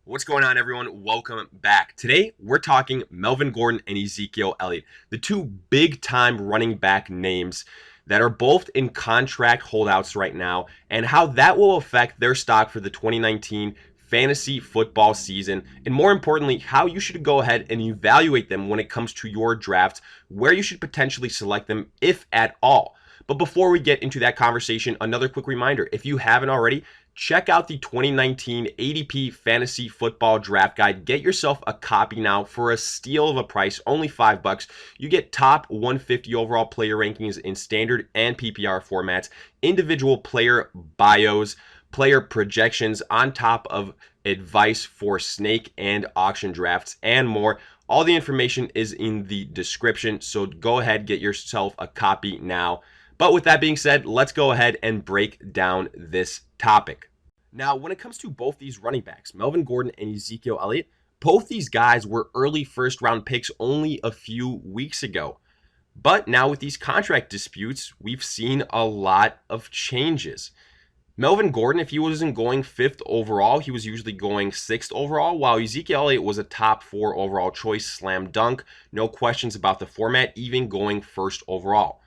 What's going on, everyone? Welcome back. Today, we're talking Melvin Gordon and Ezekiel Elliott, the two big-time running back names that are both in contract holdouts right now, and how that will affect their stock for the 2019 fantasy football season, and more importantly, how you should go ahead and evaluate them when it comes to your draft, where you should potentially select them, if at all. But before we get into that conversation, another quick reminder, if you haven't already, check out the 2019 ADP Fantasy Football Draft Guide. Get yourself a copy now for a steal of a price, only $5. You get top 150 overall player rankings in standard and PPR formats, individual player bios, player projections, on top of advice for snake and auction drafts, and more. All the information is in the description, so go ahead, get yourself a copy now. But with that being said, let's go ahead and break down this topic. Now, when it comes to both these running backs, Melvin Gordon and Ezekiel Elliott, both these guys were early first-round picks only a few weeks ago. But now with these contract disputes, we've seen a lot of changes. Melvin Gordon, if he wasn't going 5th overall, he was usually going 6th overall, while Ezekiel Elliott was a top 4 overall choice, slam dunk, no questions about the format, even going 1st overall.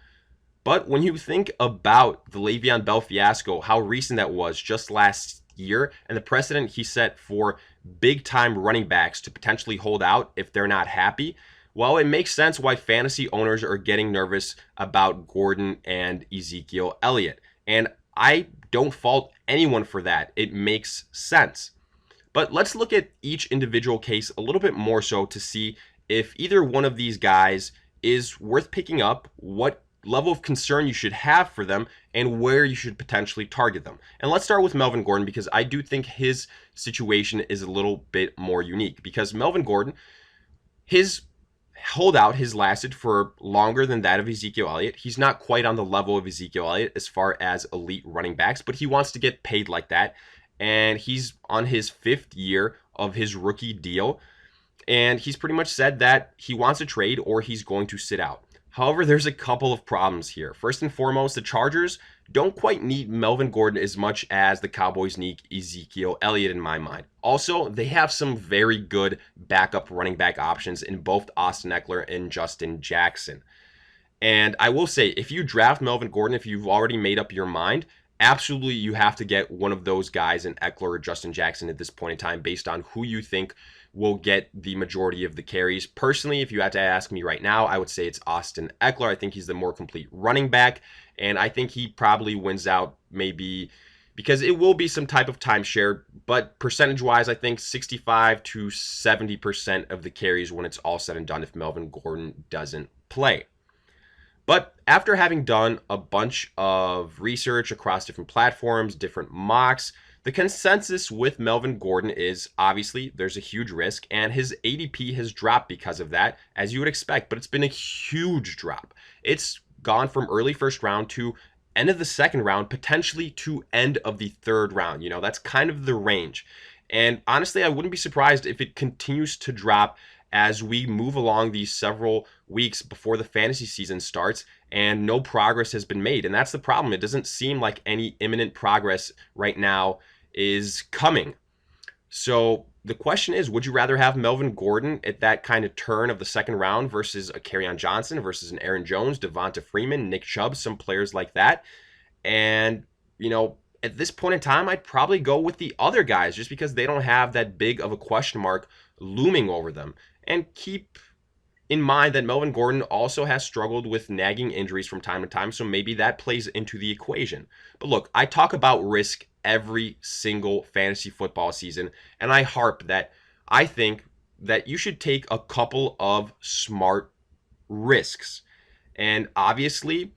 But when you think about the Le'Veon Bell fiasco, how recent that was just last year, and the precedent he set for big-time running backs to potentially hold out if they're not happy, well, it makes sense why fantasy owners are getting nervous about Gordon and Ezekiel Elliott. And I don't fault anyone for that. It makes sense. But let's look at each individual case a little bit more so to see if either one of these guys is worth picking up, what level of concern you should have for them, and where you should potentially target them. And let's start with Melvin Gordon, because I do think his situation is a little bit more unique. Because Melvin Gordon, his holdout has lasted for longer than that of Ezekiel Elliott. He's not quite on the level of Ezekiel Elliott as far as elite running backs, but he wants to get paid like that. And he's on his 5th year of his rookie deal. And he's pretty much said that he wants a trade or he's going to sit out. However, there's a couple of problems here. First and foremost, the Chargers don't quite need Melvin Gordon as much as the Cowboys need Ezekiel Elliott in my mind. Also, they have some very good backup running back options in both Austin Ekeler and Justin Jackson. And I will say, if you draft Melvin Gordon, if you've already made up your mind, absolutely you have to get one of those guys in Ekeler or Justin Jackson at this point in time based on who you think will get the majority of the carries. Personally, if you had to ask me right now, I would say it's Austin Ekeler. I think he's the more complete running back, and I think he probably wins out maybe because it will be some type of timeshare, but percentage-wise, I think 65 to 70% of the carries when it's all said and done if Melvin Gordon doesn't play. But after having done a bunch of research across different platforms, different mocks, the consensus with Melvin Gordon is obviously there's a huge risk, and his ADP has dropped because of that, as you would expect, but it's been a huge drop. It's gone from early 1st round to end of the 2nd round, potentially to end of the 3rd round. You know, that's kind of the range. And honestly, I wouldn't be surprised if it continues to drop as we move along these several weeks before the fantasy season starts and no progress has been made. And that's the problem. It doesn't seem like any imminent progress right now is coming. So the question is, would you rather have Melvin Gordon at that kind of turn of the 2nd round versus a Kerryon Johnson versus an Aaron Jones, Devonta Freeman, Nick Chubb, some players like that? And, you know, at this point in time, I'd probably go with the other guys just because they don't have that big of a question mark looming over them. And keep in mind that Melvin Gordon also has struggled with nagging injuries from time to time, so maybe that plays into the equation. But look, I talk about risk every single fantasy football season, and I harp that I think that you should take a couple of smart risks. And obviously,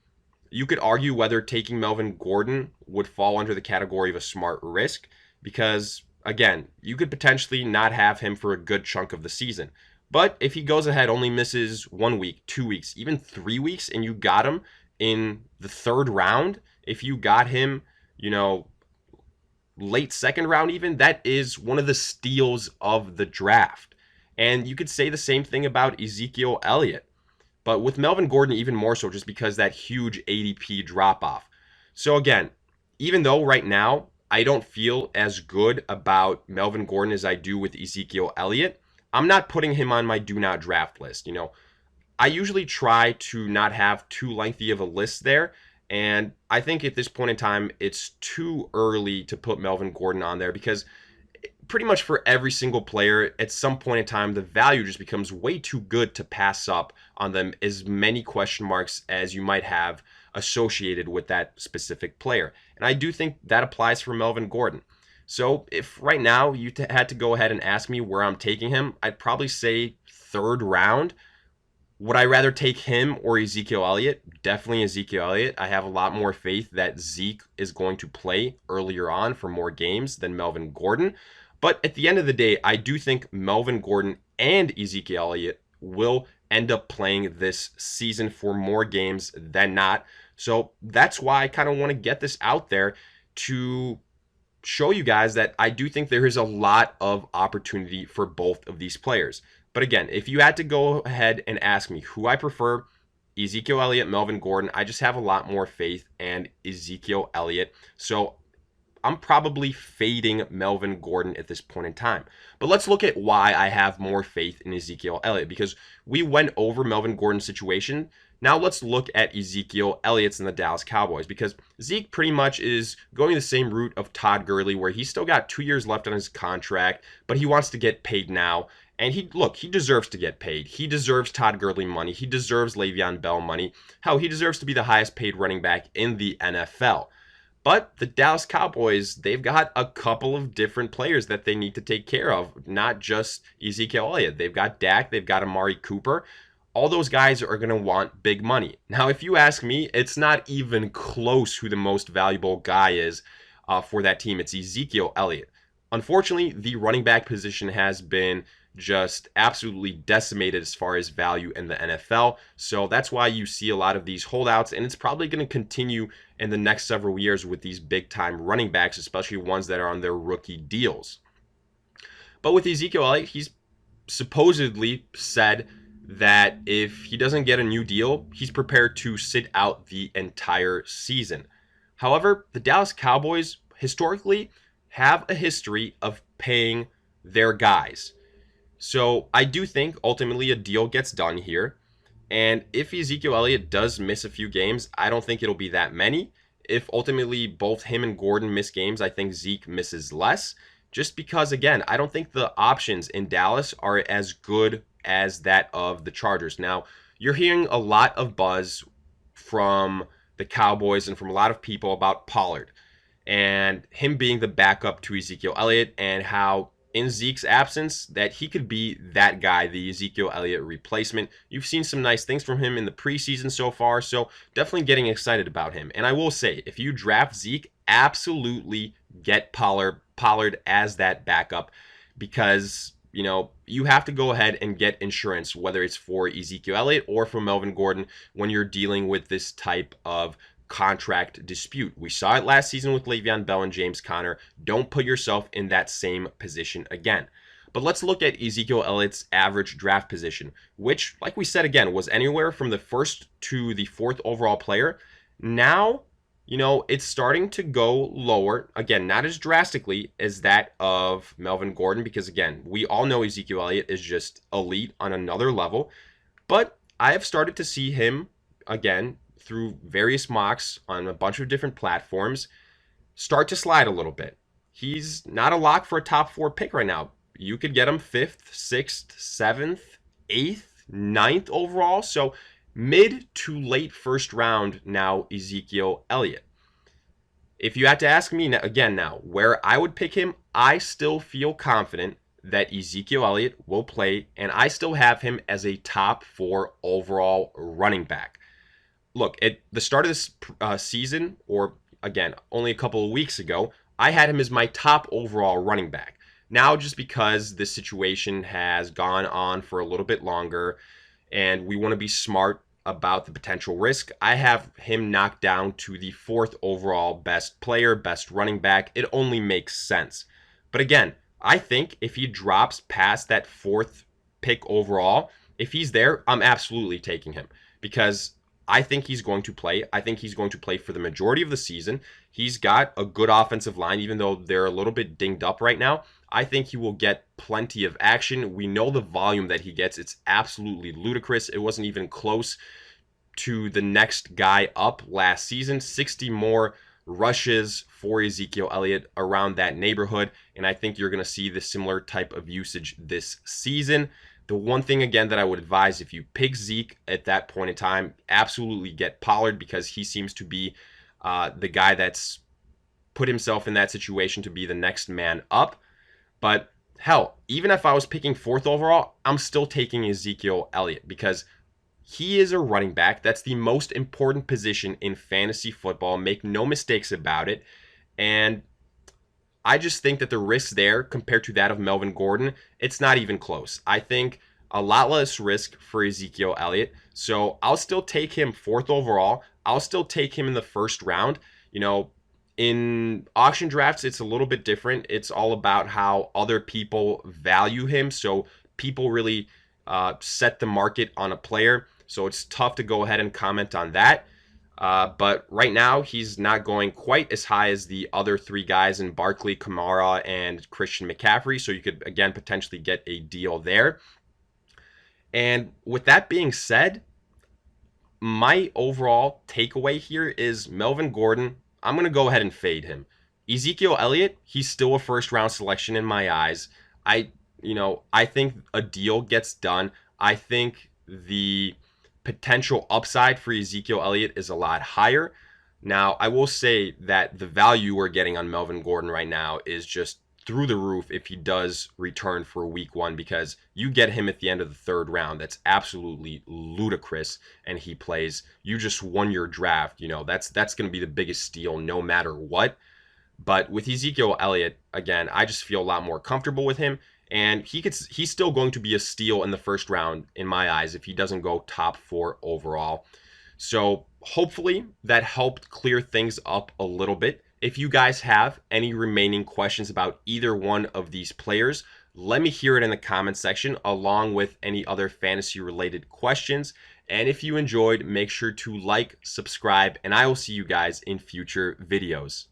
you could argue whether taking Melvin Gordon would fall under the category of a smart risk because, again, you could potentially not have him for a good chunk of the season. But if he goes ahead, only misses 1 week, 2 weeks, even 3 weeks, and you got him in the 3rd round, if you got him, you know, late 2nd round even, that is one of the steals of the draft. And you could say the same thing about Ezekiel Elliott. But with Melvin Gordon, even more so, just because that huge ADP drop-off. So again, even though right now I don't feel as good about Melvin Gordon as I do with Ezekiel Elliott, I'm not putting him on my do not draft list. I usually try to not have too lengthy of a list there. And I think at this point in time, it's too early to put Melvin Gordon on there because pretty much for every single player, at some point in time, the value just becomes way too good to pass up on them, as many question marks as you might have associated with that specific player. And I do think that applies for Melvin Gordon. So if right now you had to go ahead and ask me where I'm taking him, I'd probably say third round. Would I rather take him or Ezekiel Elliott? Definitely Ezekiel Elliott. I have a lot more faith that Zeke is going to play earlier on for more games than Melvin Gordon. But at the end of the day, I do think Melvin Gordon and Ezekiel Elliott will end up playing this season for more games than not. So that's why I kind of want to get this out there to show you guys that I do think there is a lot of opportunity for both of these players. But again, if you had to go ahead and ask me who I prefer, Ezekiel Elliott, Melvin Gordon, I just have a lot more faith in Ezekiel Elliott. So I'm probably fading Melvin Gordon at this point in time. But let's look at why I have more faith in Ezekiel Elliott, because we went over Melvin Gordon's situation. Now let's look at Ezekiel Elliott's and the Dallas Cowboys, because Zeke pretty much is going the same route of Todd Gurley, where he's still got 2 years left on his contract, but he wants to get paid now. And he deserves to get paid. He deserves Todd Gurley money. He deserves Le'Veon Bell money. Hell, he deserves to be the highest paid running back in the NFL. But the Dallas Cowboys, they've got a couple of different players that they need to take care of, not just Ezekiel Elliott. They've got Dak, they've got Amari Cooper. All those guys are going to want big money. Now, if you ask me, it's not even close who the most valuable guy is for that team. It's Ezekiel Elliott. Unfortunately, the running back position has been just absolutely decimated as far as value in the NFL. So that's why you see a lot of these holdouts, and it's probably going to continue in the next several years with these big time running backs, especially ones that are on their rookie deals. But with Ezekiel Elliott, he's supposedly said that if he doesn't get a new deal, he's prepared to sit out the entire season. However, the Dallas Cowboys historically have a history of paying their guys. So I do think ultimately a deal gets done here. And if Ezekiel Elliott does miss a few games, I don't think it'll be that many. If ultimately both him and Gordon miss games, I think Zeke misses less. Just because, again, I don't think the options in Dallas are as good as that of the Chargers. Now, you're hearing a lot of buzz from the Cowboys and from a lot of people about Pollard and him being the backup to Ezekiel Elliott, and how in Zeke's absence that he could be that guy, the Ezekiel Elliott replacement. You've seen some nice things from him in the preseason so far, so definitely getting excited about him. And I will say, if you draft Zeke, absolutely get Pollard as that backup, because you have to go ahead and get insurance, whether it's for Ezekiel Elliott or for Melvin Gordon, when you're dealing with this type of contract dispute. We saw it last season with Le'Veon Bell and James Conner. Don't put yourself in that same position again. But let's look at Ezekiel Elliott's average draft position, which, like we said again, was anywhere from the first to the fourth overall player. Now, it's starting to go lower. Again, not as drastically as that of Melvin Gordon, because again, we all know Ezekiel Elliott is just elite on another level. But I have started to see him, again, through various mocks on a bunch of different platforms, start to slide a little bit. He's not a lock for a top 4 pick right now. You could get him 5th, 6th, 7th, 8th, 9th overall. So mid to late first round now, Ezekiel Elliott. If you had to ask me again now where I would pick him, I still feel confident that Ezekiel Elliott will play, and I still have him as a top 4 overall running back. Look, at the start of this season, or again, only a couple of weeks ago, I had him as my top overall running back. Now, just because this situation has gone on for a little bit longer and we want to be smart about the potential risk, I have him knocked down to the 4th overall best player, best running back. It only makes sense. But again, I think if he drops past that 4th pick overall, if he's there, I'm absolutely taking him, because I think he's going to play. I think he's going to play for the majority of the season. He's got a good offensive line, even though they're a little bit dinged up right now. I think he will get plenty of action. We know the volume that he gets. It's absolutely ludicrous. It wasn't even close to the next guy up last season. 60 more rushes for Ezekiel Elliott, around that neighborhood. And I think you're going to see the similar type of usage this season. The one thing, again, that I would advise if you pick Zeke at that point in time, absolutely get Pollard, because he seems to be the guy that's put himself in that situation to be the next man up. But hell, even if I was picking 4th overall, I'm still taking Ezekiel Elliott, because he is a running back. That's the most important position in fantasy football. Make no mistakes about it. And I just think that the risk there, compared to that of Melvin Gordon, it's not even close. I think a lot less risk for Ezekiel Elliott. So I'll still take him 4th overall. I'll still take him in the 1st round. You know, in auction drafts, it's a little bit different. It's all about how other people value him. So people really set the market on a player. So it's tough to go ahead and comment on that. But right now, he's not going quite as high as the other 3 guys in Barkley, Kamara, and Christian McCaffrey. So you could, again, potentially get a deal there. And with that being said, my overall takeaway here is Melvin Gordon, I'm going to go ahead and fade him. Ezekiel Elliott, he's still a 1st round selection in my eyes. I think a deal gets done. I think the potential upside for Ezekiel Elliott is a lot higher. Now, I will say that the value we're getting on Melvin Gordon right now is just through the roof if he does return for week 1, because you get him at the end of the 3rd round. That's absolutely ludicrous, and he plays. You just won your draft. You know, that's going to be the biggest steal no matter what. But with Ezekiel Elliott, again, I just feel a lot more comfortable with him. And he's still going to be a steal in the 1st round in my eyes if he doesn't go top 4 overall. So hopefully that helped clear things up a little bit. If you guys have any remaining questions about either one of these players, let me hear it in the comment section, along with any other fantasy related questions. And if you enjoyed, make sure to like, subscribe, and I will see you guys in future videos.